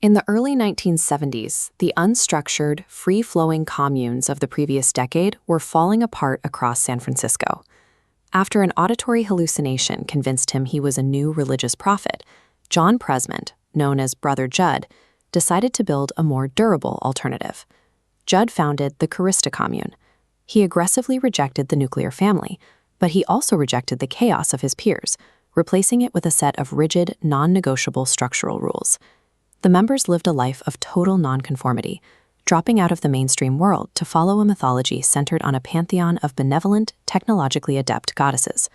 In the early 1970s, the unstructured, free-flowing communes of the previous decade were falling apart across San Francisco. After an auditory hallucination convinced him he was a new religious prophet, John Presmont, known as Brother Judd, decided to build a more durable alternative. Judd founded the Kerista Commune. He aggressively rejected the nuclear family, but he also rejected the chaos of his peers, replacing it with a set of rigid, non-negotiable structural rules. The members lived a life of total nonconformity, dropping out of the mainstream world to follow a mythology centered on a pantheon of benevolent, technologically adept goddesses.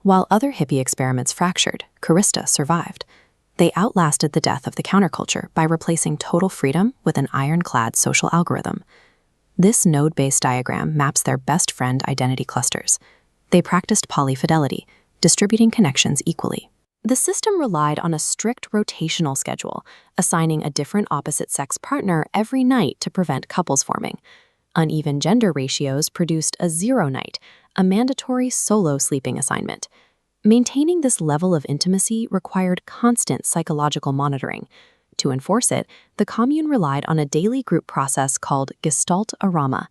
While other hippie experiments fractured, Kerista survived. They outlasted the death of the counterculture by replacing total freedom with an ironclad social algorithm. This node-based diagram maps their best friend identity clusters. They practiced polyfidelity, distributing connections equally. The system relied on a strict rotational schedule, assigning a different opposite-sex partner every night to prevent couples forming. Uneven gender ratios produced a zero night, a mandatory solo sleeping assignment. Maintaining this level of intimacy required constant psychological monitoring. To enforce it, the commune relied on a daily group process called Gestalt-O-Rama.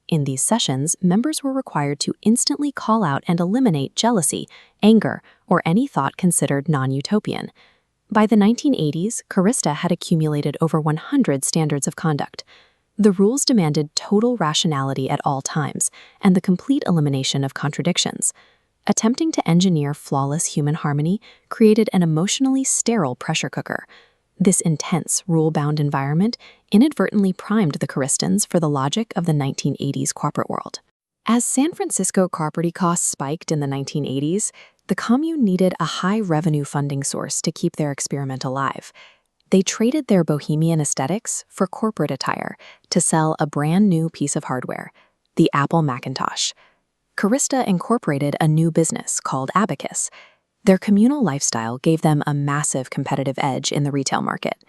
In these sessions, members were required to instantly call out and eliminate jealousy, anger, or any thought considered non-utopian. By the 1980s, Kerista had accumulated over 100 standards of conduct. The rules demanded total rationality at all times and the complete elimination of contradictions. Attempting to engineer flawless human harmony created an emotionally sterile pressure cooker. This intense, rule-bound environment inadvertently primed the Keristans for the logic of the 1980s corporate world. As San Francisco property costs spiked in the 1980s, the commune needed a high-revenue funding source to keep their experiment alive. They traded their bohemian aesthetics for corporate attire to sell a brand-new piece of hardware, the Apple Macintosh. Kerista incorporated a new business called Abacus. Their communal lifestyle gave them a massive competitive edge in the retail market.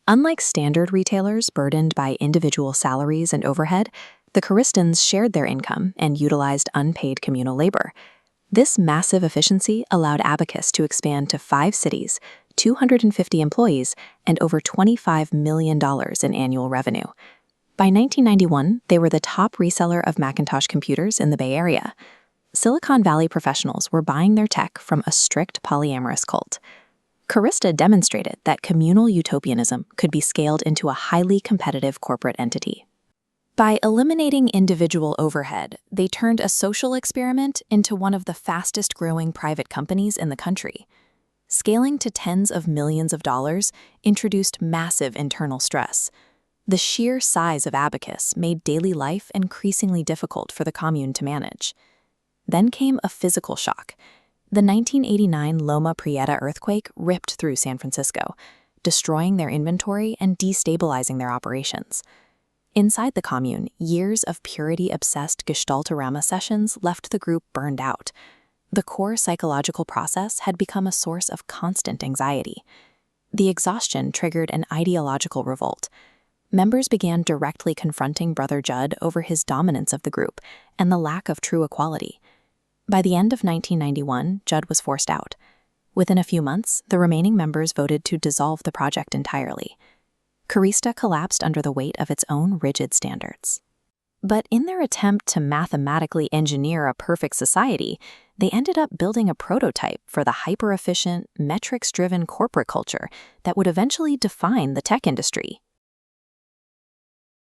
Unlike standard retailers burdened by individual salaries and overhead, the Keristans shared their income and utilized unpaid communal labor. This massive efficiency allowed Abacus to expand to 5 cities, 250 employees, and over $25 million in annual revenue. By 1991, they were the top reseller of Macintosh computers in the Bay Area. Silicon Valley professionals were buying their tech from a strict polyamorous cult. Kerista demonstrated that communal utopianism could be scaled into a highly competitive corporate entity. By eliminating individual overhead, they turned a social experiment into one of the fastest-growing private companies in the country. Scaling to tens of millions of dollars introduced massive internal stress. The sheer size of Abacus made daily life increasingly difficult for the commune to manage. Then came a physical shock. The 1989 Loma Prieta earthquake ripped through San Francisco, destroying their inventory and destabilizing their operations. Inside the commune, years of purity-obsessed Gestalt-O-Rama sessions left the group burned out. The core psychological process had become a source of constant anxiety. The exhaustion triggered an ideological revolt. Members began directly confronting Brother Judd over his dominance of the group and the lack of true equality. By the end of 1991, Judd was forced out. Within a few months, the remaining members voted to dissolve the project entirely. Kerista collapsed under the weight of its own rigid standards. But in their attempt to mathematically engineer a perfect society, they ended up building a prototype for the hyper-efficient, metrics-driven corporate culture that would eventually define the tech industry.